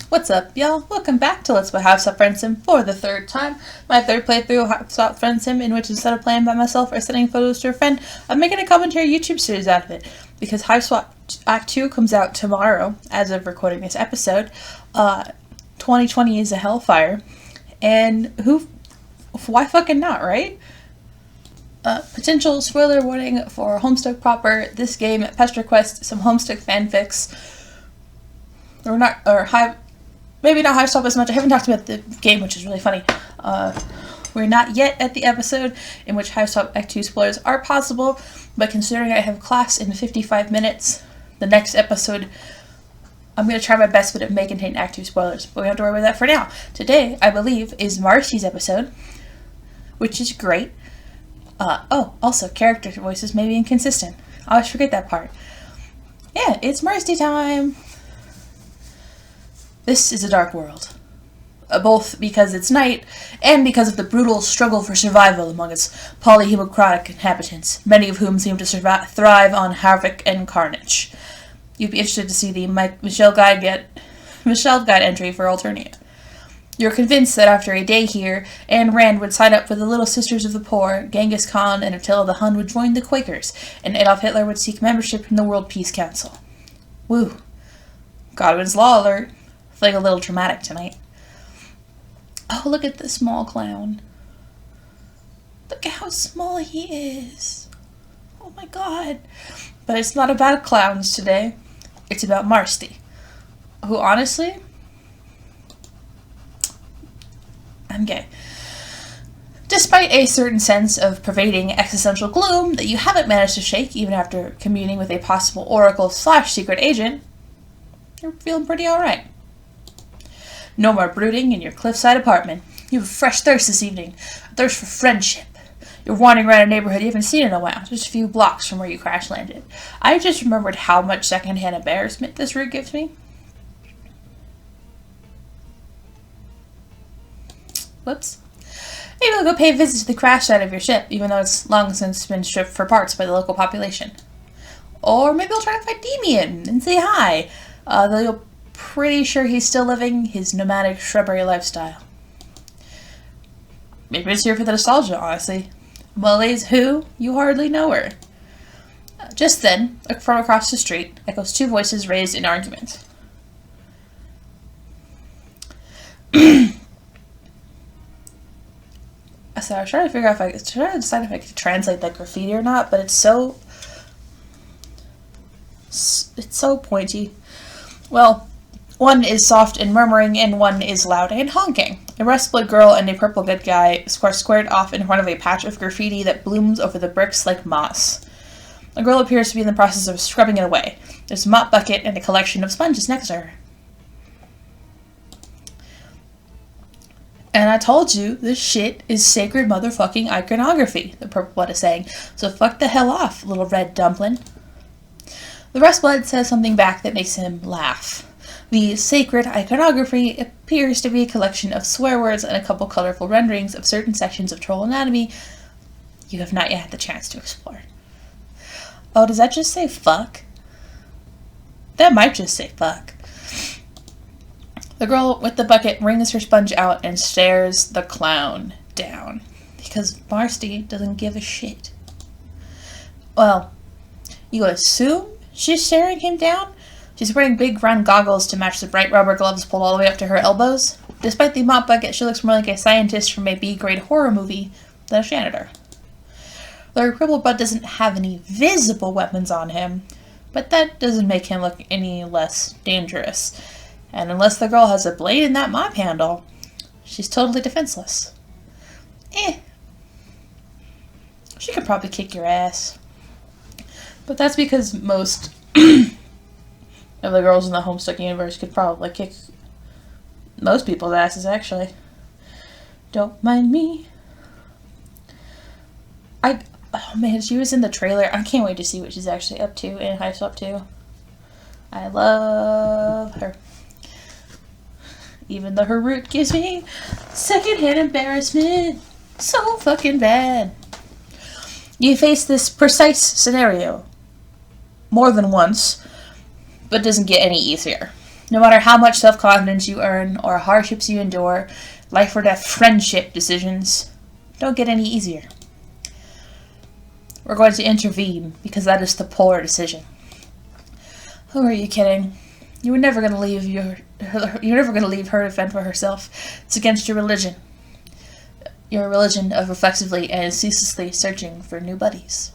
What's up, y'all? Welcome back to Let's Play Hiveswap Friendsim for the third time. My third playthrough of Hiveswap Friendsim, in which instead of playing by myself or sending photos to a friend, I'm making a commentary YouTube series out of it. Because Hiveswap Act 2 comes out tomorrow, as of recording this episode. 2020 is a hellfire. And why fucking not, right? Potential spoiler warning for Homestuck proper, this game, Pesterquest, some Homestuck fanfics. Maybe not Hiveswap as much. I haven't talked about the game, which is really funny. We're not yet at the episode in which Hiveswap Act 2 spoilers are possible, but considering I have class in 55 minutes, the next episode, I'm going to try my best, but it may contain Act 2 spoilers. But we don't have to worry about that for now. Today, I believe, is Marsti's episode, which is great. Also, character voices may be inconsistent. I always forget that part. Yeah, it's Marsti time! This is a dark world, both because it's night and because of the brutal struggle for survival among its polyhemocratic inhabitants, many of whom seem to thrive on havoc and carnage. You'd be interested to see the Michelle Guide entry for Alternia. You're convinced that after a day here, Ayn Rand would sign up for the Little Sisters of the Poor, Genghis Khan and Attila the Hun would join the Quakers, and Adolf Hitler would seek membership in the World Peace Council. Woo. Godwin's Law alert. Feeling a little dramatic tonight. Oh, look at the small clown. Look at how small he is. Oh my god. But it's not about clowns today. It's about Marsti. Who, honestly, I'm gay. Despite a certain sense of pervading existential gloom that you haven't managed to shake even after communing with a possible oracle/secret agent, you're feeling pretty alright. No more brooding in your cliffside apartment. You have a fresh thirst this evening. A thirst for friendship. You're wandering around a neighborhood you haven't seen in a while, just a few blocks from where you crash landed. I just remembered how much secondhand embarrassment this route gives me. Whoops. Maybe I'll go pay a visit to the crash site of your ship, even though it's long since been stripped for parts by the local population. Or maybe I'll try to find Demian and say hi, though you'll pretty sure he's still living his nomadic shrubbery lifestyle. Maybe it's here for the nostalgia, honestly. Molly's who? You hardly know her. Just then, from across the street, echoes two voices raised in argument. So I was trying to figure out decide if I could translate that graffiti or not, but it's so pointy. Well, one is soft and murmuring, and one is loud and honking. A rust-blood girl and a purple good guy squared off in front of a patch of graffiti that blooms over the bricks like moss. The girl appears to be in the process of scrubbing it away. There's a mop bucket and a collection of sponges next to her. And I told you, this shit is sacred motherfucking iconography, the purple blood is saying. So fuck the hell off, little red dumpling. The rust blood says something back that makes him laugh. The sacred iconography appears to be a collection of swear words and a couple colorful renderings of certain sections of troll anatomy you have not yet had the chance to explore. Oh, does that just say fuck? That might just say fuck. The girl with the bucket wrings her sponge out and stares the clown down. Because Marsti doesn't give a shit. Well, you assume she's staring him down? She's wearing big round goggles to match the bright rubber gloves pulled all the way up to her elbows. Despite the mop bucket, she looks more like a scientist from a B-grade horror movie than a janitor. The purple blood doesn't have any visible weapons on him, but that doesn't make him look any less dangerous. And unless the girl has a blade in that mop handle, she's totally defenseless. She could probably kick your ass. But that's because most of the girls in the Homestuck universe could probably kick most people's asses, actually. Don't mind me. Oh man, she was in the trailer. I can't wait to see what she's actually up to in Hiveswap 2. I love her. Even though her root gives me secondhand embarrassment. So fucking bad. You face this precise scenario more than once, but it doesn't get any easier. No matter how much self-confidence you earn or hardships you endure, life or death friendship decisions don't get any easier. We're going to intervene because that is the polar decision. Who are you kidding? You were never going to leave you're never going to leave her to fend for herself. It's against your religion. Your religion of reflexively and ceaselessly searching for new buddies.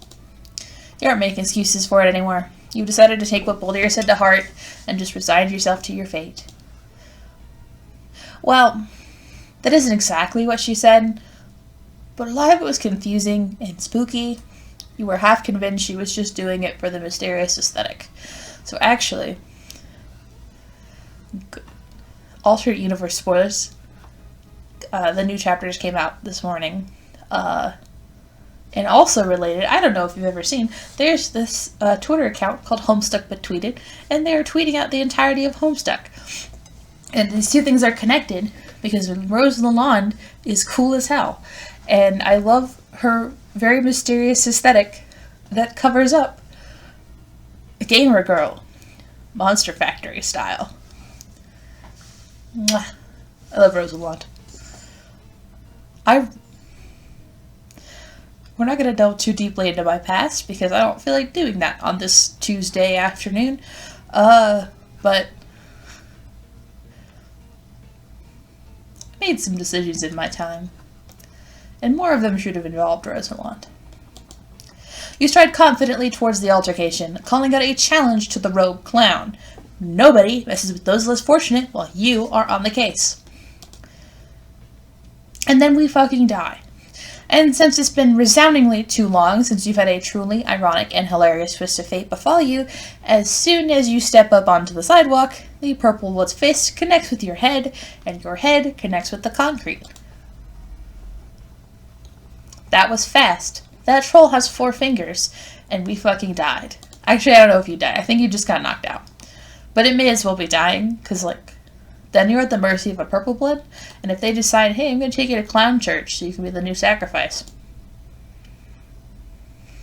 You aren't making excuses for it anymore. You decided to take what Boldier said to heart and just resigned yourself to your fate. Well, that isn't exactly what she said, but a lot of it was confusing and spooky. You were half convinced she was just doing it for the mysterious aesthetic. So actually, alternate universe spoilers. The new chapters came out this morning. And also related, I don't know if you've ever seen, there's this Twitter account called Homestuck but tweeted, and they're tweeting out the entirety of Homestuck. And these two things are connected because Rose Lalonde is cool as hell. And I love her very mysterious aesthetic that covers up a gamer girl, Monster Factory style. Mwah. I love Rose Lalonde. We're not going to delve too deeply into my past because I don't feel like doing that on this Tuesday afternoon. But I made some decisions in my time, and more of them should have involved Rose Lalonde. You stride confidently towards the altercation, calling out a challenge to the rogue clown. Nobody messes with those less fortunate while you are on the case. And then we fucking die. And since it's been resoundingly too long since you've had a truly ironic and hilarious twist of fate befall you, as soon as you step up onto the sidewalk, the purple blood's fist connects with your head, and your head connects with the concrete. That was fast. That troll has 4 fingers, and we fucking died. Actually, I don't know if you died. I think you just got knocked out. But it may as well be dying, because, then you're at the mercy of a purple blood, and if they decide, hey, I'm going to take you to clown church so you can be the new sacrifice.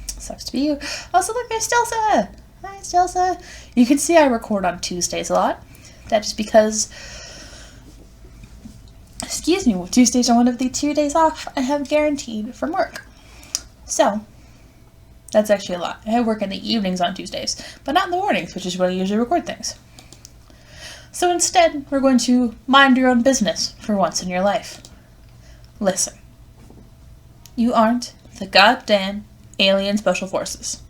Sucks to be you. Also, look, there's Stelsa! Hi, Stelsa! You can see I record on Tuesdays a lot. That is because, Tuesdays are one of the 2 days off I have guaranteed from work. So, that's actually a lot. I work in the evenings on Tuesdays, but not in the mornings, which is when I usually record things. So instead, we're going to mind your own business for once in your life. Listen. You aren't the goddamn alien special forces.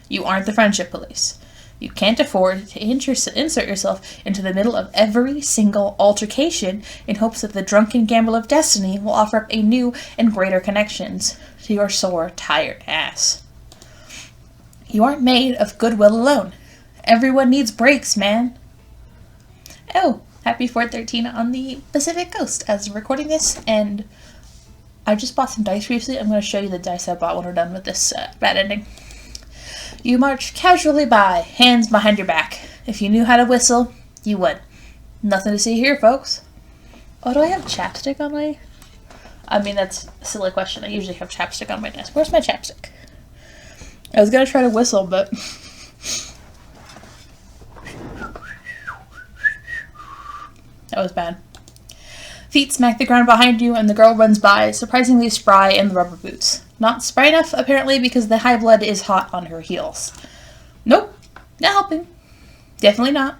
You aren't the friendship police. You can't afford to insert yourself into the middle of every single altercation in hopes that the drunken gamble of destiny will offer up a new and greater connections to your sore, tired ass. You aren't made of goodwill alone. Everyone needs breaks, man. Oh, happy 4/13 on the Pacific Coast as I'm recording this, and I just bought some dice recently. I'm going to show you the dice I bought when we're done with this bad ending. You march casually by, hands behind your back. If you knew how to whistle, you would. Nothing to see here, folks. Oh, do I have chapstick on my... I mean, that's a silly question. I usually have chapstick on my desk. Where's my chapstick? I was going to try to whistle, but... That was bad. Feet smack the ground behind you, and the girl runs by, surprisingly spry in the rubber boots. Not spry enough, apparently, because the high blood is hot on her heels. Nope. Not helping. Definitely not.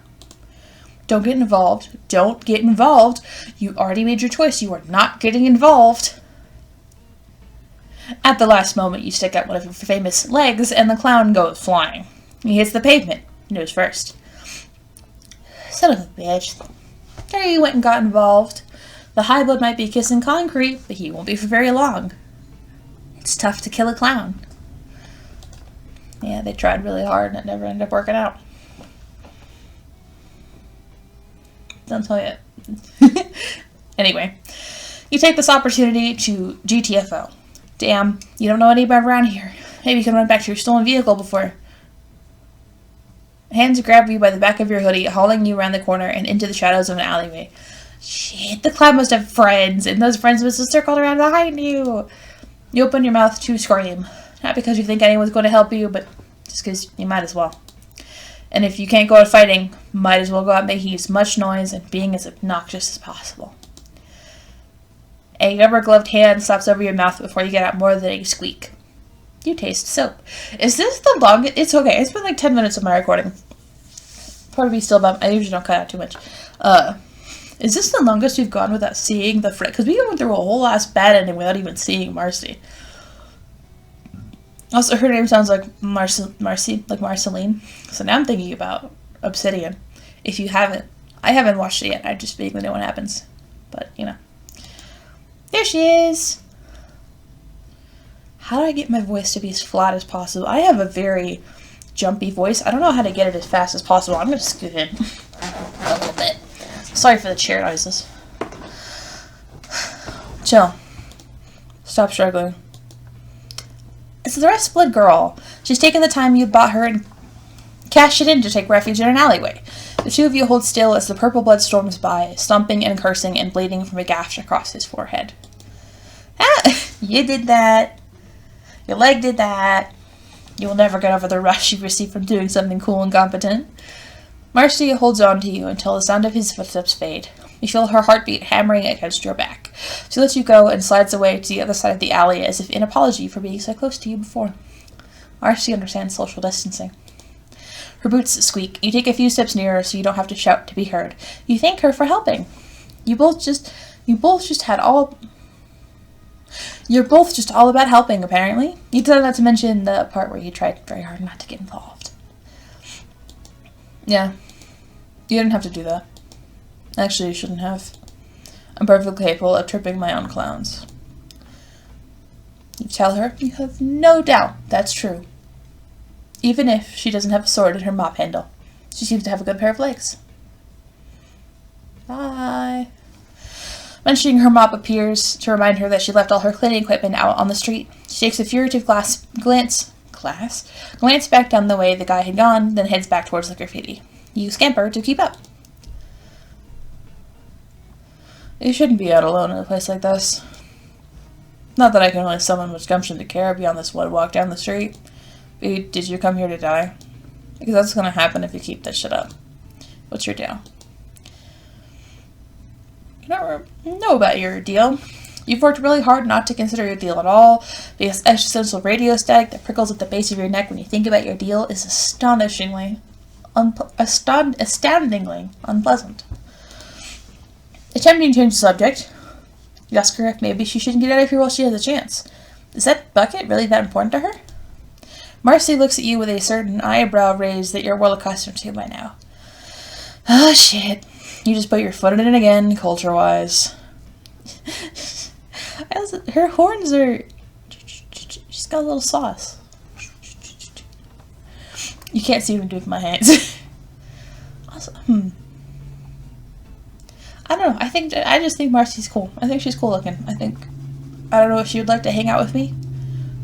Don't get involved. Don't get involved. You already made your choice. You are not getting involved. At the last moment, you stick out one of your famous legs, and the clown goes flying. He hits the pavement, nose first. Son of a bitch. There you went and got involved. The high blood might be kissing concrete, but he won't be for very long. It's tough to kill a clown. Yeah, they tried really hard and it never ended up working out. Don't tell you. Anyway, you take this opportunity to GTFO. Damn, you don't know anybody around here. Maybe you can run back to your stolen vehicle before... Hands grab you by the back of your hoodie, hauling you around the corner and into the shadows of an alleyway. Shit, the clown must have friends, and those friends must have circled around behind you. You open your mouth to scream. Not because you think anyone's going to help you, but just because you might as well. And if you can't go out fighting, might as well go out making as much noise and being as obnoxious as possible. A rubber-gloved hand slaps over your mouth before you get out more than a squeak. You taste soap. Is this the longest? It's okay. It's been like 10 minutes of my recording. Probably still about. I usually don't cut out too much. Is this the longest we've gone without seeing the friend? Because we went through a whole ass bad ending without even seeing Marsti. Also, her name sounds like Marci, like Marceline. So now I'm thinking about Obsidian. If you haven't, I haven't watched it yet. I just vaguely know what happens. But, you know. There she is! How do I get my voice to be as flat as possible? I have a very jumpy voice. I don't know how to get it as fast as possible. I'm going to scoot in a little bit. Sorry for the chair noises. Chill. Stop struggling. It's the Rest-Blood girl. She's taken the time you bought her and cashed it in to take refuge in an alleyway. The two of you hold still as the purple blood storms by, stomping and cursing and bleeding from a gash across his forehead. Ah, you did that. Your leg did that. You will never get over the rush you received from doing something cool and competent. Marsti holds on to you until the sound of his footsteps fade. You feel her heartbeat hammering against your back. She lets you go and slides away to the other side of the alley as if in apology for being so close to you before. Marsti understands social distancing. Her boots squeak. You take a few steps nearer so you don't have to shout to be heard. You thank her for helping. You're both just all about helping, apparently. You tell not to mention the part where you tried very hard not to get involved. Yeah. You didn't have to do that. Actually, you shouldn't have. I'm perfectly capable of tripping my own clowns. You tell her you have no doubt that's true. Even if she doesn't have a sword in her mop handle. She seems to have a good pair of legs. Bye. Mentioning her mop appears to remind her that she left all her cleaning equipment out on the street. She takes a furtive glance back down the way the guy had gone, then heads back towards the graffiti. You scamper to keep up. You shouldn't be out alone in a place like this. Not that I can really summon much gumption to care beyond this one walk down the street. Did you come here to die? Because that's gonna happen if you keep this shit up. What's your deal? You don't know about your deal. You've worked really hard not to consider your deal at all, because existential radio static that prickles at the base of your neck when you think about your deal is astoundingly unpleasant. Attempting to change the subject, you ask her if maybe she shouldn't get out of here while she has a chance. Is that bucket really that important to her? Marsti looks at you with a certain eyebrow raise that you're well accustomed to by now. Oh, shit. You just put your foot in it again, culture-wise. Her horns are... She's got a little sauce. You can't see what I'm doing with my hands. Also, I don't know. I just think Marsti's cool. I think she's cool looking. I don't know if she would like to hang out with me.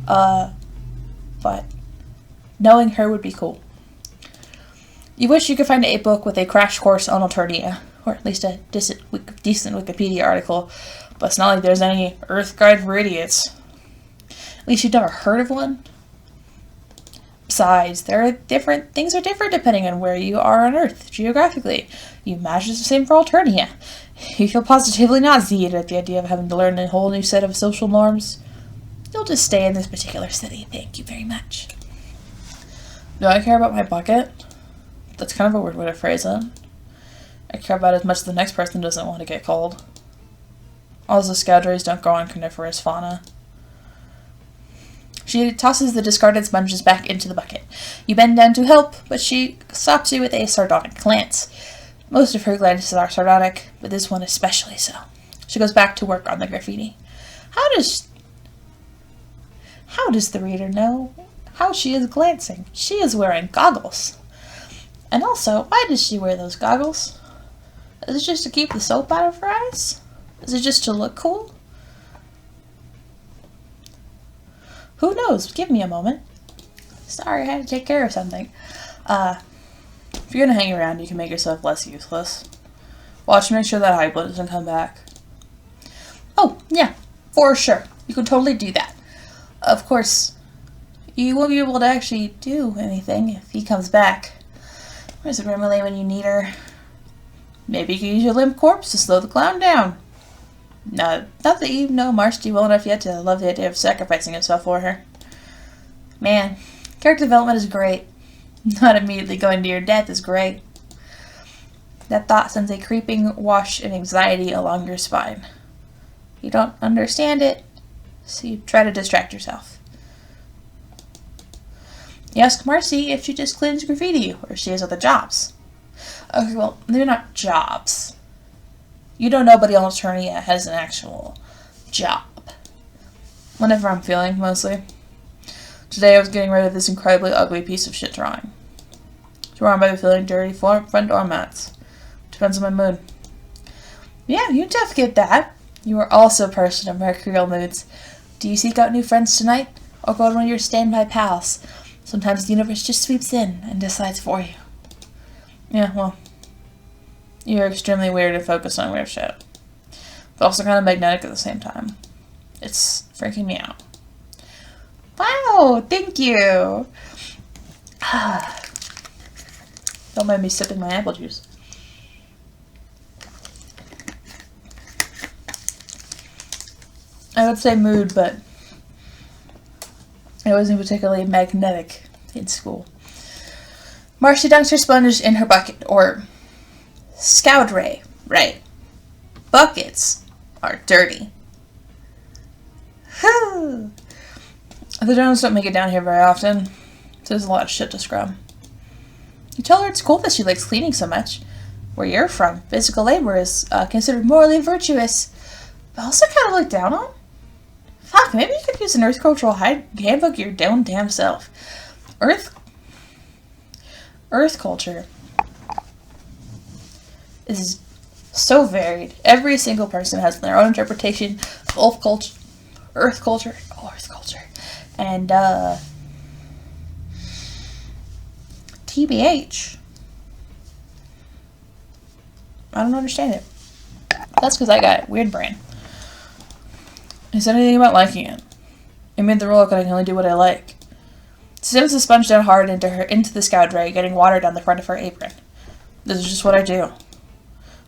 But knowing her would be cool. You wish you could find a book with a crash course on Alternia, or at least a decent Wikipedia article, but it's not like there's any Earth Guide for Idiots. At least you've never heard of one. Besides, things are different depending on where you are on Earth, geographically. You imagine it's the same for Alternia. You feel positively nauseated at the idea of having to learn a whole new set of social norms. You'll just stay in this particular city, thank you very much. Do I care about my bucket? That's kind of a weird way to phrase it. I care about it as much as the next person doesn't want to get cold. Also, scoundrels don't grow on coniferous fauna. She tosses the discarded sponges back into the bucket. You bend down to help, but she stops you with a sardonic glance. Most of her glances are sardonic, but this one especially so. She goes back to work on the graffiti. How does the reader know how she is glancing? She is wearing goggles. And also, why does she wear those goggles? Is it just to keep the soap out of her eyes? Is it just to look cool? Who knows? Give me a moment. Sorry, I had to take care of something. If you're gonna hang around, you can make yourself less useless. Watch to make sure that highblood doesn't come back. Oh, yeah, for sure. You can totally do that. Of course, you won't be able to actually do anything if he comes back. Where's the Remily when you need her? Maybe you can use your limp corpse to slow the clown down. No, not that you know Marsti well enough yet to love the idea of sacrificing himself for her. Man, character development is great. Not immediately going to your death is great. That thought sends a creeping wash of anxiety along your spine. You don't understand it, so you try to distract yourself. You ask Marsti if she just cleans graffiti or if she has other jobs. Okay, well, they're not jobs. You don't know, but the Alternia has an actual job. Whenever I'm feeling, mostly. Today I was getting rid of this incredibly ugly piece of shit drawing. Tomorrow I might be feeling dirty front door mats. Depends on my mood. Yeah, you definitely get that. You are also a person of mercurial moods. Do you seek out new friends tonight? Or go to one of your standby pals? Sometimes the universe just sweeps in and decides for you. Yeah, well, you're extremely weird and focused on weird shit. But also kind of magnetic at the same time. It's freaking me out. Wow, thank you. Don't mind me sipping my apple juice. I would say mood, but I wasn't particularly magnetic in school. Marsti dunks her sponge in her bucket, or scoudray, right? Buckets are dirty. The drones don't make it down here very often, so there's a lot of shit to scrub. You tell her it's cool that she likes cleaning so much. Where you're from, physical labor is considered morally virtuous, but also kind of looked down on. Fuck, maybe you could use an Earth Cultural handbook your damn self. Earth culture is so varied. Every single person has their own interpretation of Earth culture, and TBH. I don't understand it. That's because I got a weird brain. Is anything about liking it? It made the rule that I can only do what I like. Sims the sponge down hard into the scout tray, getting water down the front of her apron. This is just what I do.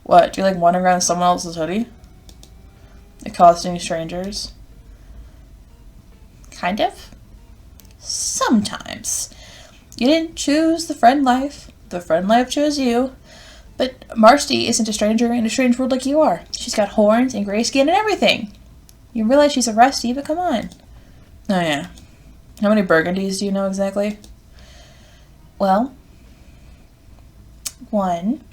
What, do you like wandering around someone else's hoodie? Accosting strangers? Kind of. Sometimes. You didn't choose the friend life. The friend life chose you. But Marsti isn't a stranger in a strange world like you are. She's got horns and gray skin and everything. You realize she's a Rusty, but come on. Oh yeah. How many burgundies do you know exactly? Well, one.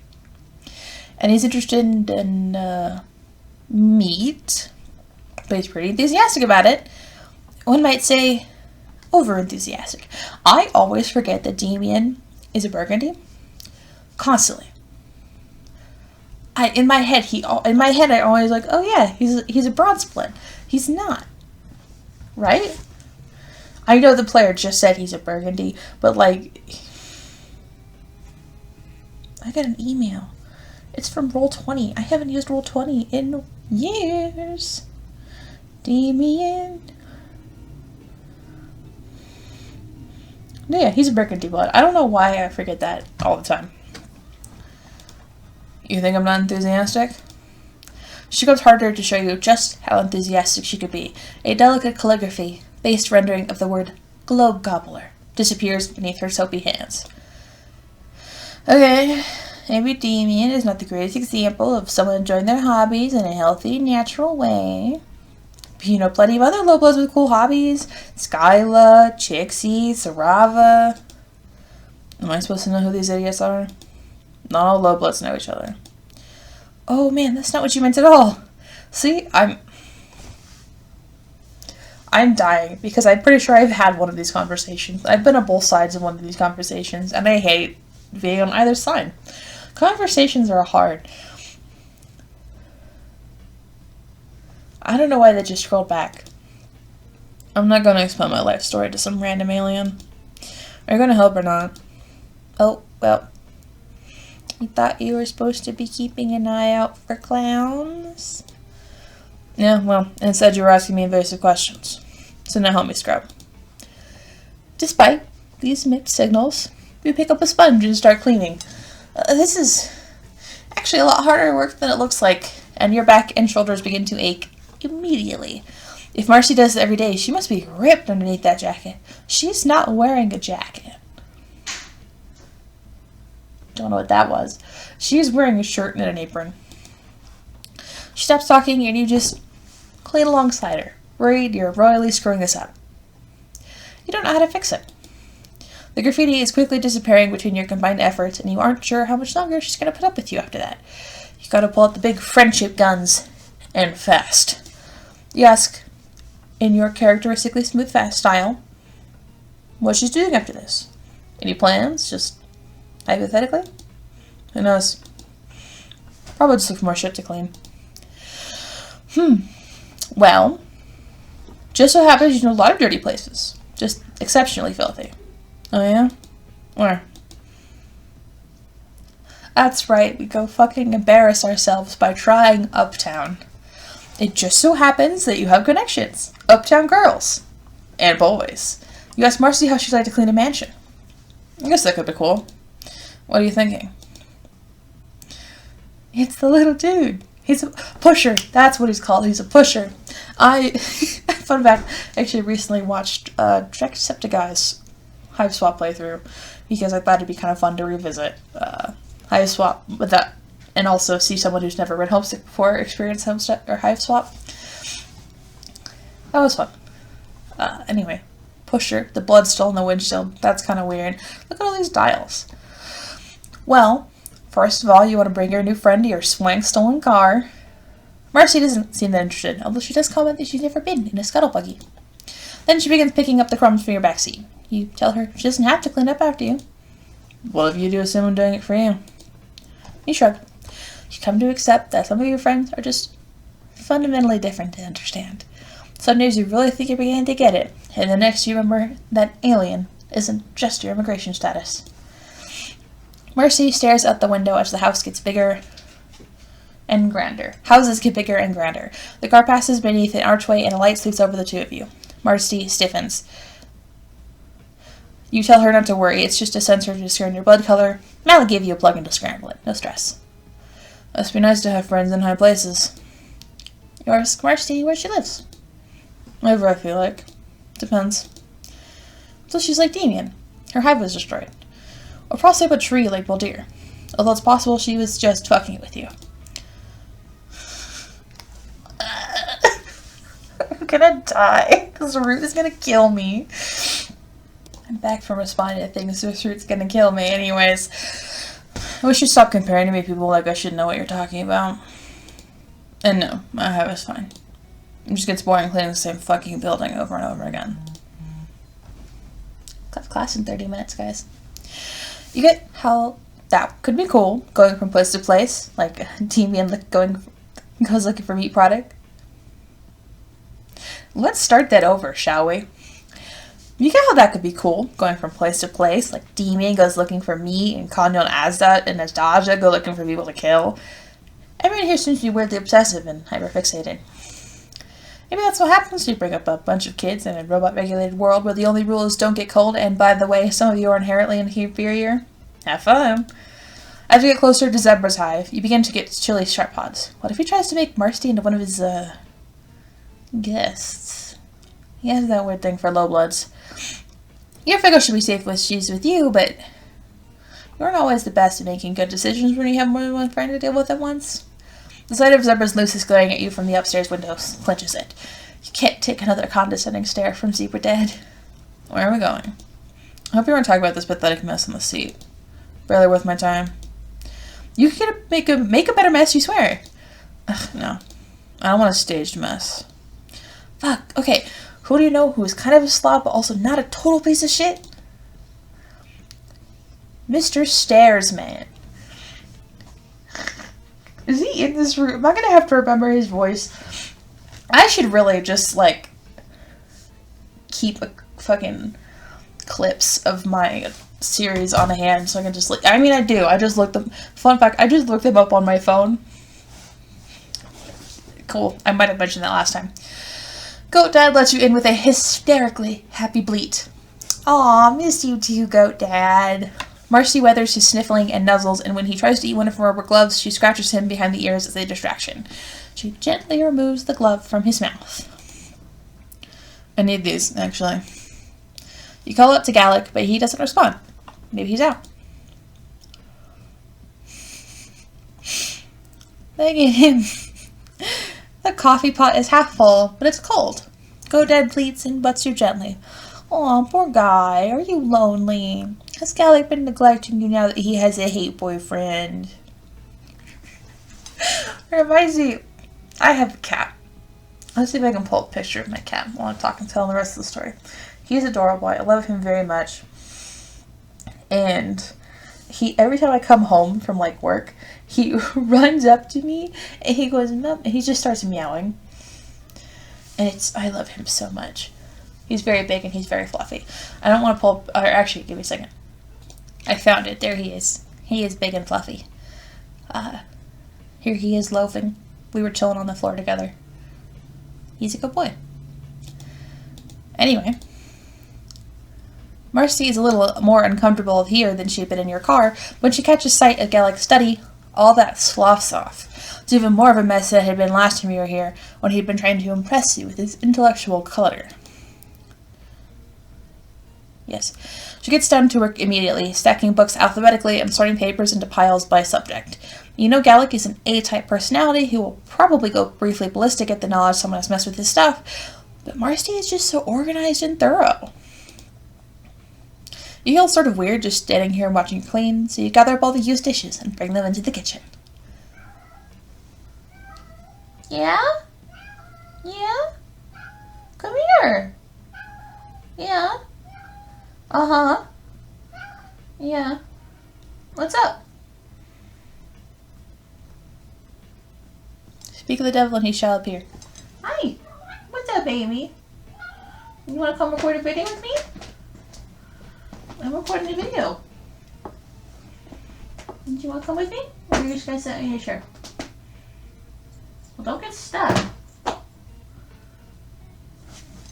And he's interested in meat, but he's pretty enthusiastic about it. One might say over-enthusiastic. I always forget that Damien is a burgundy. Constantly. In my head, I always like, oh yeah, he's a broad split. He's not. Right? I know the player just said he's a burgundy, but like, I got an email. It's from Roll20. I haven't used Roll20 in years. Damien. Yeah, he's a burgundy blood. I don't know why I forget that all the time. You think I'm not enthusiastic? She goes harder to show you just how enthusiastic she could be. A delicate calligraphy-based rendering of the word globe gobbler disappears beneath her soapy hands. Okay, maybe Damien is not the greatest example of someone enjoying their hobbies in a healthy, natural way. But you know plenty of other lowbloods with cool hobbies. Skyla, Chixie, Sarava. Am I supposed to know who these idiots are? Not all lowbloods know each other. Oh man, that's not what you meant at all. See, I'm dying because I'm pretty sure I've had one of these conversations. I've been on both sides of one of these conversations, and I hate being on either side. Conversations are hard. I don't know why they just scrolled back. I'm not going to explain my life story to some random alien. Are you going to help or not? Oh, well. You thought you were supposed to be keeping an eye out for clowns? Yeah, well, instead you were asking me invasive questions. So now help me scrub. Despite these mixed signals, You pick up a sponge and start cleaning. This is actually a lot harder work than it looks like, and your back and shoulders begin to ache immediately. If Marsti does it every day, she must be ripped underneath that jacket. She's not wearing a jacket. Don't know what that was. She's wearing a shirt and an apron. She stops talking and you just clean alongside her, worried you're royally screwing this up. You don't know how to fix it. The graffiti is quickly disappearing between your combined efforts, and you aren't sure how much longer she's going to put up with you after that. You gotta pull out the big friendship guns, and fast. You ask, in your characteristically smooth fast style, what she's doing after this. Any plans? Just hypothetically? Who knows? Probably just look for more shit to clean. Well, just so happens you know a lot of dirty places. Just exceptionally filthy. Oh yeah? Where? That's right, we go fucking embarrass ourselves by trying Uptown. It just so happens that you have connections. Uptown girls. And boys. You ask Marsti how she'd like to clean a mansion. I guess that could be cool. What are you thinking? It's the little dude. He's a pusher. That's what he's called. He's a pusher. Fun fact, I actually recently watched Jacksepticeye's Hiveswap playthrough because I thought it'd be kind of fun to revisit Hiveswap with that, and also see someone who's never read Homestuck before experience Homestuck or Hiveswap. That was fun. Anyway, pusher, the blood still in the windshield. That's kind of weird. Look at all these dials. Well, first of all, you want to bring your new friend to your swank stolen car. Marsti doesn't seem that interested, although she does comment that she's never been in a scuttle buggy. Then she begins picking up the crumbs from your backseat. You tell her she doesn't have to clean up after you. What if you do someone doing it for you? You shrug. You come to accept that some of your friends are just fundamentally different to understand. Some days you really think you're beginning to get it, and the next you remember that alien isn't just your immigration status. Marsti stares out the window as the house gets bigger and grander. Houses get bigger and grander. The car passes beneath an archway and a light sweeps over the two of you. Marsti stiffens. You tell her not to worry, it's just a sensor to discern your blood color. I'll give you a plug-in to scramble it, no stress. Must be nice to have friends in high places. You ask Marsti where she lives. Wherever I feel like. Depends. So she's like Damien. Her hive was destroyed. Or possibly up a tree like Baldir. Although it's possible she was just fucking with you. I'm gonna die. This root is gonna kill me. I'm back from responding to things. This root's gonna kill me anyways. I wish you'd stop comparing to me people like I should know what you're talking about. And no, my hive is fine. It just gets boring cleaning the same fucking building over and over again. Got class in 30 minutes, guys. You get how that could be cool, going from place to place, like Damien goes looking for meat product. Let's start that over, shall we? You get how that could be cool, going from place to place, like Damien goes looking for meat, and Kanyo and Azda and Azdaja go looking for people to kill. Everyone here seems to be weirdly obsessive and hyperfixated. Maybe that's what happens when you bring up a bunch of kids in a robot-regulated world where the only rule is don't get cold, and by the way, some of you are inherently inferior. Have fun. As you get closer to Zebra's hive, you begin to get chilly sharp pods. What if he tries to make Marsti into one of his, guests? He has that weird thing for lowbloods. Your figure should be safe when she's with you, but you aren't always the best at making good decisions when you have more than one friend to deal with at once. The sight of Zebra's Lucis glaring at you from the upstairs windows clenches it. You can't take another condescending stare from Zebra Dad. Where are we going? I hope you weren't talking about this pathetic mess on the seat. Barely worth my time. You can make a better mess, you swear. Ugh, no. I don't want a staged mess. Fuck, okay. Who do you know who is kind of a slob but also not a total piece of shit? Mr. Stairs Man. Is he in this room? Am I gonna have to remember his voice? I should really just, like, keep a fucking clips of my series on hand so I can just, like, I mean, I do. I just looked them. Fun fact, I just looked them up on my phone. Cool. I might have mentioned that last time. Goat Dad lets you in with a hysterically happy bleat. Aw, miss you too, Goat Dad. Marsti weathers his sniffling and nuzzles, and when he tries to eat one of her rubber gloves, she scratches him behind the ears as a distraction. She gently removes the glove from his mouth. I need these, actually. You call out to Gallic, but he doesn't respond. Maybe he's out. Look at him. The coffee pot is half full, but it's cold. Godad pleads and butts you gently. Aw, poor guy. Are you lonely? Has Gallic been neglecting you now that he has a hate boyfriend? Reminds me, I have a cat. Let's see if I can pull a picture of my cat while I'm talking, telling the rest of the story. He's adorable. I love him very much. And every time I come home from like work, he runs up to me and he goes, Mom, and he just starts meowing. And I love him so much. He's very big and he's very fluffy. I don't want to pull, or actually, give me a second. I found it. There he is. He is big and fluffy. Here he is loafing. We were chilling on the floor together. He's a good boy. Anyway. Marsti is a little more uncomfortable here than she'd been in your car when she catches sight of Gallic's study. All that sloughs off. It's even more of a mess than it had been last time you were here, when he'd been trying to impress you with his intellectual clutter. Yes. She gets down to work immediately, stacking books alphabetically and sorting papers into piles by subject. You know Gallic is an A-type personality who will probably go briefly ballistic at the knowledge someone has messed with his stuff, but Marsti is just so organized and thorough. You feel sort of weird just standing here and watching you clean, so you gather up all the used dishes and bring them into the kitchen. Yeah? Yeah? Come here. Yeah? Uh-huh. Yeah. What's up? Speak of the devil and he shall appear. Hi. What's up, baby? You want to come record a video with me? I'm recording a video. Do you want to come with me? Or are you just going to sit in your chair? Well, don't get stuck.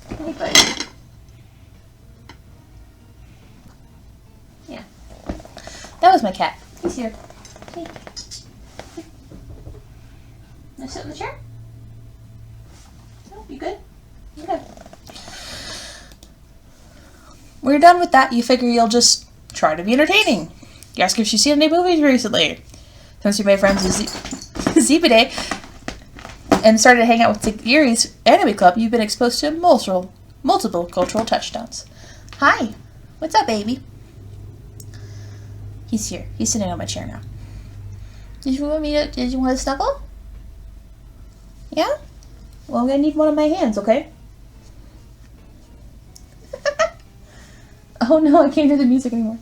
Hey, buddy. Yeah. That was my cat. He's here. Hey. Wanna sit in the chair? No, you good? You good. When you're done with that, you figure you'll just try to be entertaining. You ask if she's seen any movies recently. Since you made friends with Zebede and started to hang out with Tigiri's anime club, you've been exposed to multiple cultural touchdowns. Hi. What's up, baby? He's here. He's sitting on my chair now. Did you want to snuggle? Yeah? Well, I'm going to need one of my hands, okay? Oh no, I can't hear the music anymore.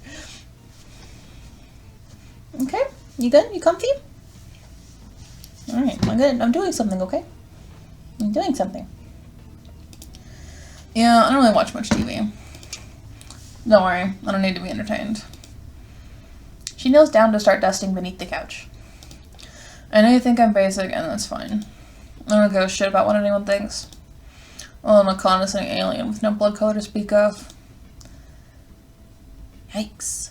Okay, you good? You comfy? Alright, I'm good. I'm doing something, okay? I'm doing something. Yeah, I don't really watch much TV. Don't worry, I don't need to be entertained. She kneels down to start dusting beneath the couch. I know you think I'm basic, and that's fine. I don't give a shit about what anyone thinks. Well, I'm a condescending alien with no blood color to speak of. Yikes.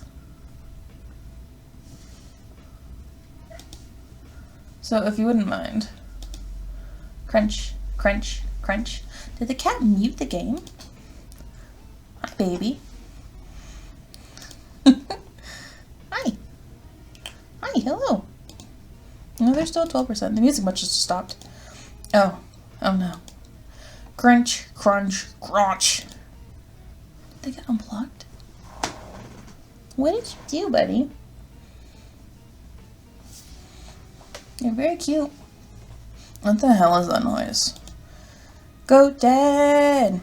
So, if you wouldn't mind. Crunch, crunch, crunch. Did the cat mute the game? Hi, baby. Hi. Hi, hello. No, there's still 12%. The music must have just stopped. Oh. Oh no. Crunch, crunch, crunch. Did they get unplugged? What did you do, buddy? You're very cute. What the hell is that noise? Go dead!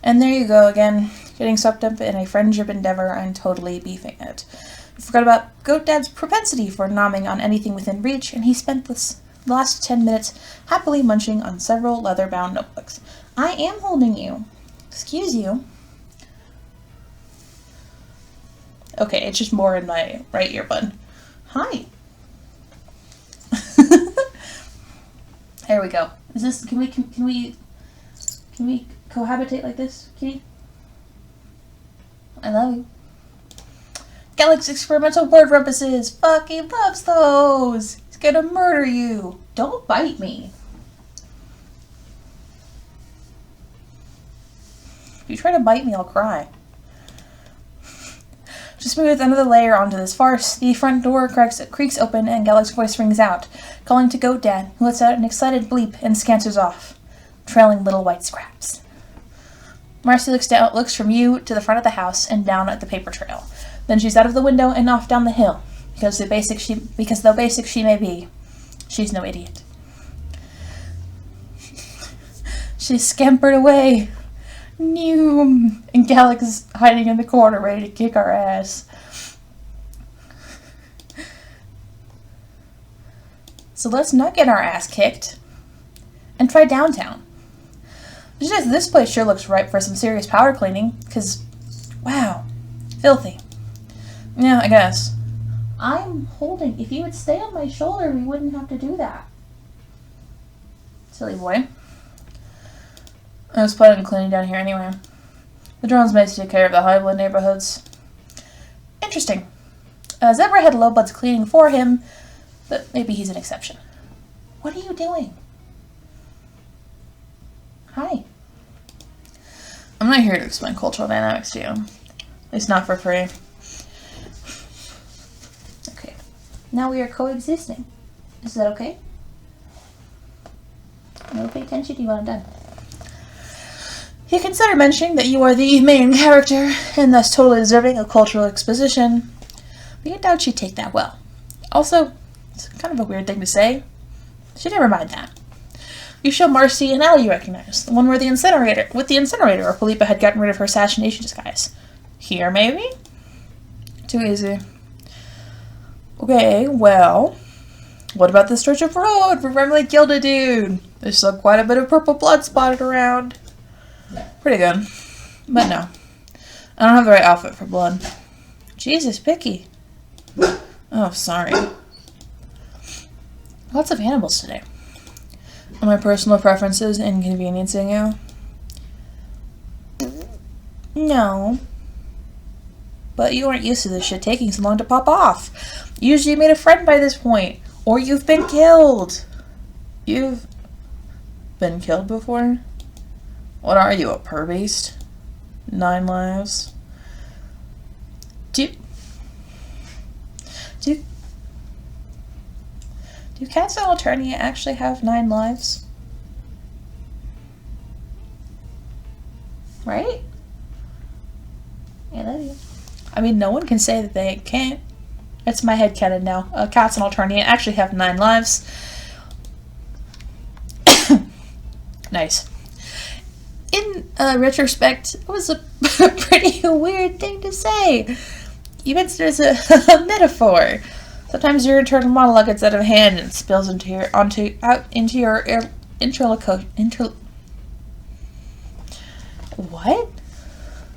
And there you go again, getting swept up in a friendship endeavor and totally beefing it. You forgot about Goat Dad's propensity for nomming on anything within reach, and he spent the last 10 minutes happily munching on several leather-bound notebooks. I am holding you. Excuse you. Okay, it's just more in my right earbud. Hi. There we go. Is this? Can we cohabitate like this, kitty? I love you. Galaxy experimental word rumpusses. Fuck, he loves those. He's gonna murder you. Don't bite me. If you try to bite me, I'll cry. Just move another layer onto this farce. The front door creaks open and Galec's voice rings out, calling to Goat Dad, who lets out an excited bleep and scancers off, trailing little white scraps. Marsti looks from you to the front of the house and down at the paper trail. Then she's out of the window and off down the hill, because though basic she may be, she's no idiot. She scampered away. Noom. And Galec's hiding in the corner, ready to kick our ass. So let's not get our ass kicked and try downtown. This place sure looks ripe for some serious powder cleaning, because, wow, filthy. Yeah, I guess. I'm holding. If you would stay on my shoulder, we wouldn't have to do that. Silly boy. I was planning on cleaning down here anyway. The drones may take care of the highblood neighborhoods. Interesting. Zebra had lowbloods cleaning for him, but maybe he's an exception. What are you doing? Hi. I'm not here to explain cultural dynamics to you. At least not for free. Okay. Now we are coexisting. Is that okay? No, pay attention to you when I'm done. You consider mentioning that you are the main character, and thus totally deserving of cultural exposition, but you doubt she'd take that well. Also, it's kind of a weird thing to say. She'd never mind that. You show Marsti an alley you recognize, the one where the incinerator, where Philippa had gotten rid of her assassination disguise. Here, maybe? Too easy. Okay, well, what about this stretch of road where Remley killed a dude? There's still quite a bit of purple blood spotted around. Pretty good. But no. I don't have the right outfit for blood. Jesus, picky. Oh, sorry. Lots of animals today. Are my personal preferences inconveniencing you? No. But you aren't used to this shit taking so long to pop off. Usually you made a friend by this point. Or you've been killed. You've been killed before? What are you, a purr-beast? 9 lives? Do cats in Alternia actually have 9 lives? Right? I love you. I mean, no one can say that they can't. It's my headcanon now. Cats in Alternia actually have 9 lives. Nice. In retrospect, it was a pretty weird thing to say. You mentioned it as a metaphor. Sometimes your internal monologue gets out of hand and spills into your What?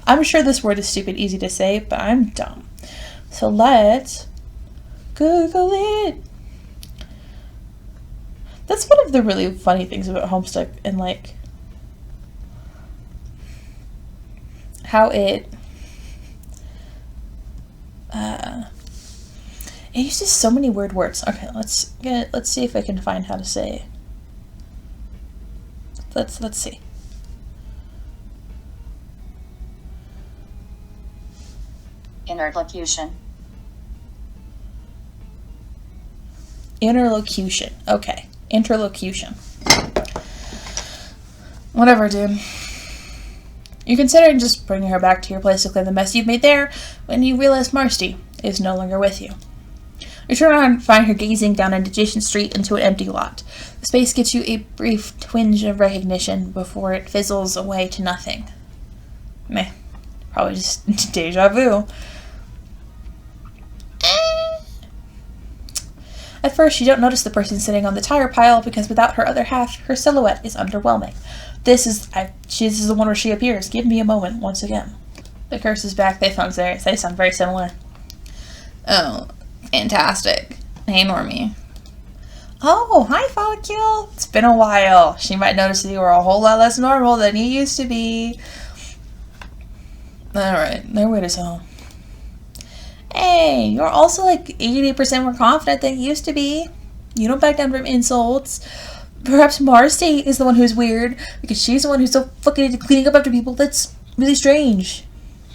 I'm sure this word is stupid easy to say, but I'm dumb. So let's Google it. That's one of the really funny things about Homestuck, and like how it uses so many weird words. Okay, let's see if I can find how to say. Let's see. Interlocution. Interlocution. Okay. Interlocution. Whatever, dude. You're considering just bringing her back to your place to clean the mess you've made there when you realize Marsti is no longer with you. You turn around and find her gazing down an adjacent street into an empty lot. The space gets you a brief twinge of recognition before it fizzles away to nothing. Meh. Probably just deja vu. At first, you don't notice the person sitting on the tire pile because without her other half, her silhouette is underwhelming. This is the one where she appears. Give me a moment once again. The curse is back. They sound very similar. Oh, fantastic. Hey, Normie. Oh, hi, Follicule. It's been a while. She might notice that you were a whole lot less normal than you used to be. Alright, their weight is home. Hey, you're also like 80% more confident than you used to be. You don't back down from insults. Perhaps Marsti is the one who's weird, because she's the one who's so fucking into cleaning up after people. That's really strange.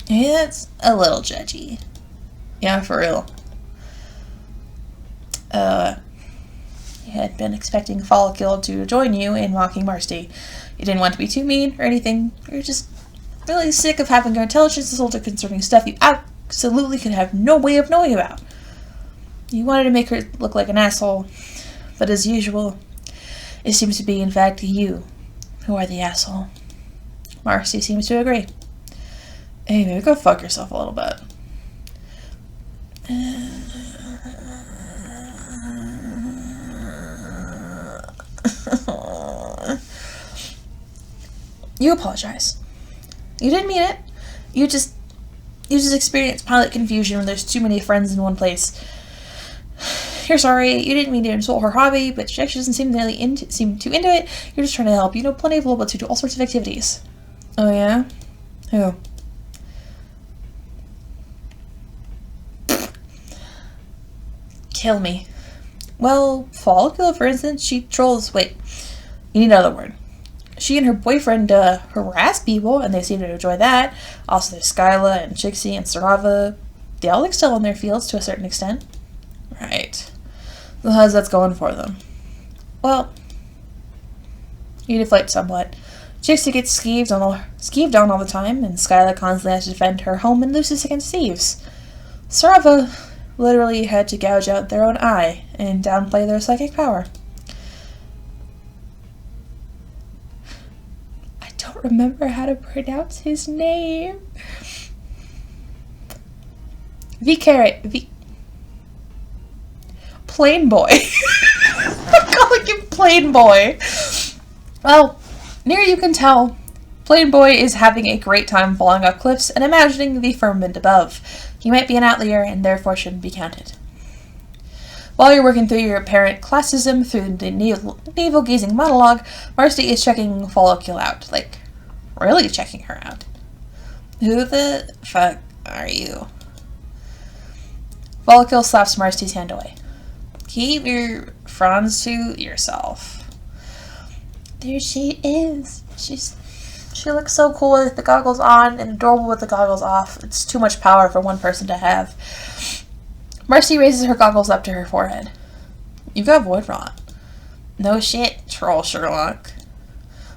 Yeah, that's a little judgy. Yeah, for real. You had been expecting Follicle to join you in mocking Marsti. You didn't want to be too mean or anything. You're just really sick of having your intelligence assaulted concerning stuff you absolutely could have no way of knowing about. You wanted to make her look like an asshole, but as usual, it seems to be, in fact, you who are the asshole. Marsti seems to agree. Hey, maybe go fuck yourself a little bit. You apologize. You didn't mean it. You just experience pilot confusion when there's too many friends in one place. You're sorry. You didn't mean to insult her hobby, but she actually doesn't seem too into it. You're just trying to help. You know plenty of lowbloods who do all sorts of activities. Oh yeah? Who? Kill me. Well, Follicle, for instance, she trolls. Wait, you need another word. She and her boyfriend harass people, and they seem to enjoy that. Also, there's Skyla and Chixie and Sarava. They all excel in their fields to a certain extent. Right. So how's that going for them? Well, you deflate somewhat. Chixie gets skeeved on all the time, and Skyla constantly has to defend her home and loses against thieves. Sarava literally had to gouge out their own eye and downplay their psychic power. I don't remember how to pronounce his name. Plain Boy. I'm calling him Plain Boy. Well, near you can tell, Plain Boy is having a great time falling off cliffs and imagining the firmament above. He might be an outlier and therefore shouldn't be counted. While you're working through your apparent classism through the navel-gazing monologue, Marsti is checking Follicle out. Like, really checking her out. Who the fuck are you? Follicle slaps Marsti's hand away. Keep your frowns to yourself. There she is. She looks so cool with the goggles on and adorable with the goggles off. It's too much power for one person to have. Marsti raises her goggles up to her forehead. You've got void rot. No shit, troll Sherlock.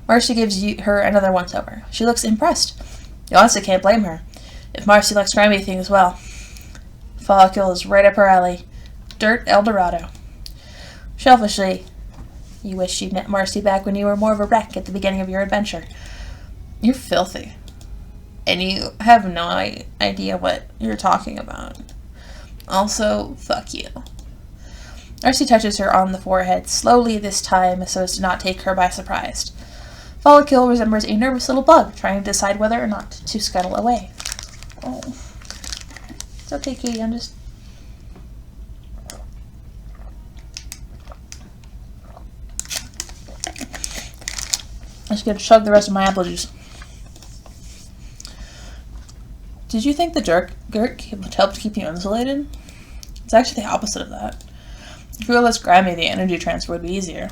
Marsti gives her another once-over. She looks impressed. You honestly can't blame her. If Marsti likes grimy things, well, Follicle is right up her alley. Dirt Eldorado. Selfishly, you wish you'd met Marsti back when you were more of a wreck at the beginning of your adventure. You're filthy. And you have no idea what you're talking about. Also, fuck you. Marsti touches her on the forehead, slowly this time so as to not take her by surprise. Follicle resembles a nervous little bug, trying to decide whether or not to scuttle away. Oh. It's okay, Katie, I'm just... I'm just gonna chug the rest of my apple juice. Did you think the Gurk helped keep you insulated? It's actually the opposite of that. If you were less grimy, the energy transfer would be easier.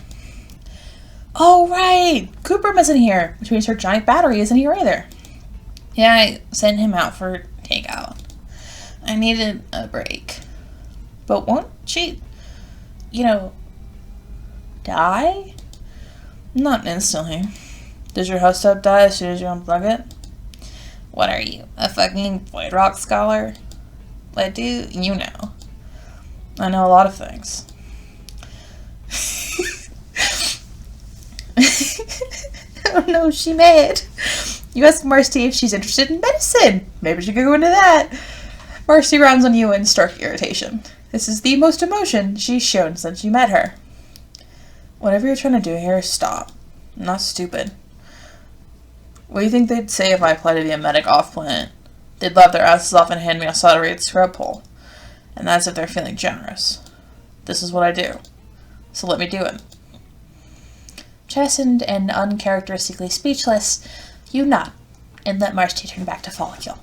Oh, right! Cooper isn't here, which means her giant battery isn't here either. Yeah, I sent him out for takeout. I needed a break. But won't she, die? Not instantly. Does your Homestuck die as soon as you unplug it? What are you, a fucking Void Rock scholar? What do you know? I know a lot of things. Oh no, she mad. You ask Marsti if she's interested in medicine. Maybe she could go into that. Marsti rounds on you in stark irritation. This is the most emotion she's shown since you met her. Whatever you're trying to do here, stop. I'm not stupid. What do you think they'd say if I applied to be a medic off-planet? They'd laugh their asses off and hand me a solid scrub pole. And that's if they're feeling generous. This is what I do. So let me do it. Chastened and uncharacteristically speechless, you nod and let Marsti turn back to Follicle.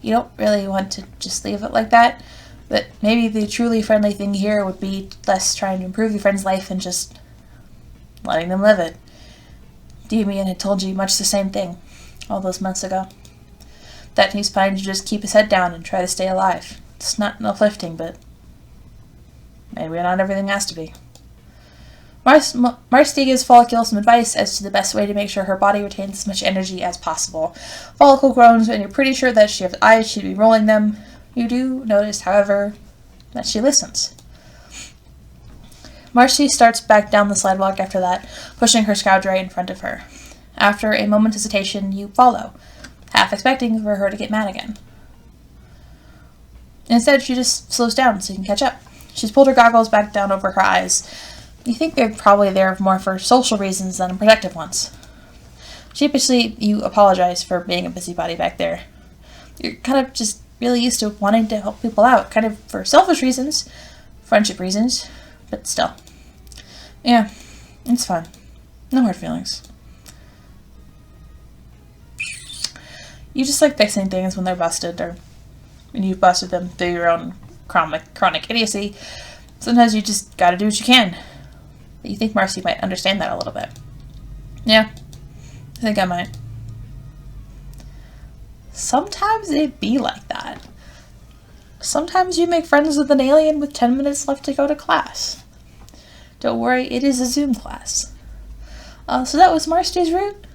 you don't really want to just leave it like that, but maybe the truly friendly thing here would be less trying to improve your friend's life and just letting them live it. Damien had told you much the same thing all those months ago. That he's planning to just keep his head down and try to stay alive. It's not uplifting, but maybe not everything has to be. Marsti gives Follicle some advice as to the best way to make sure her body retains as much energy as possible. Follicle groans, and you're pretty sure that if she has eyes, she'd be rolling them. You do notice, however, that she listens. Marsti starts back down the sidewalk after that, pushing her Scourge right in front of her. After a moment's hesitation, you follow, half expecting for her to get mad again. Instead, she just slows down so you can catch up. She's pulled her goggles back down over her eyes. You think they're probably there more for social reasons than protective ones. Sheepishly, you apologize for being a busybody back there. You're kind of just really used to wanting to help people out, kind of for selfish reasons, friendship reasons, but still. Yeah, it's fine. No hard feelings. You just like fixing things when they're busted, or when you've busted them through your own chronic idiocy. Sometimes you just gotta do what you can. But you think Marsti might understand that a little bit. Yeah, I think I might. Sometimes it be like that. Sometimes you make friends with an alien with 10 minutes left to go to class. Don't worry, it is a Zoom class. So that was Marsti's route.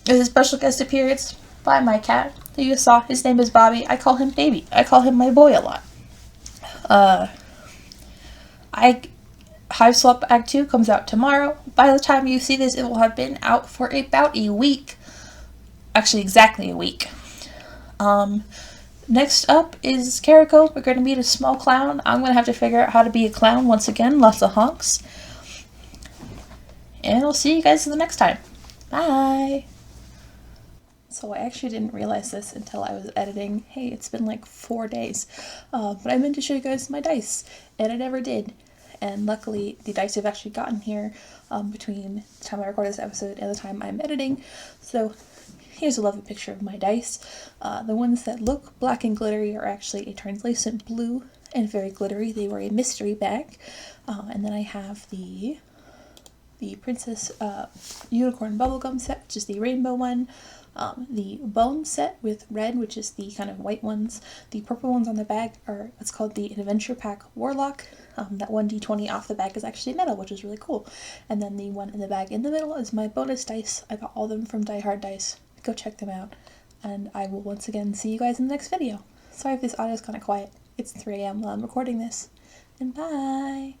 There's a special guest appearance by my cat that you saw. His name is Bobby. I call him Baby. I call him my boy a lot. Hiveswap Act 2 comes out tomorrow. By the time you see this, it will have been out for about a week. Actually, exactly a week. Next up is Carico. We're going to meet a small clown. I'm going to have to figure out how to be a clown once again. Lots of honks. And I'll see you guys the next time. Bye! So I actually didn't realize this until I was editing. Hey, it's been like 4 days. But I meant to show you guys my dice, and I never did. And luckily, the dice have actually gotten here between the time I recorded this episode and the time I'm editing. So here's a lovely picture of my dice. The ones that look black and glittery are actually a translucent blue and very glittery. They were a mystery bag. And then I have the Princess Unicorn Bubblegum set, which is the rainbow one. The bone set with red, which is the kind of white ones. The purple ones on the bag are what's called the Adventure Pack Warlock. That 1d20 off the bag is actually metal, which is really cool. And then the one in the bag in the middle is my bonus dice. I got all of them from Die Hard Dice. Go check them out. And I will once again see you guys in the next video. Sorry if this audio is kind of quiet. It's 3 a.m. while I'm recording this. And bye!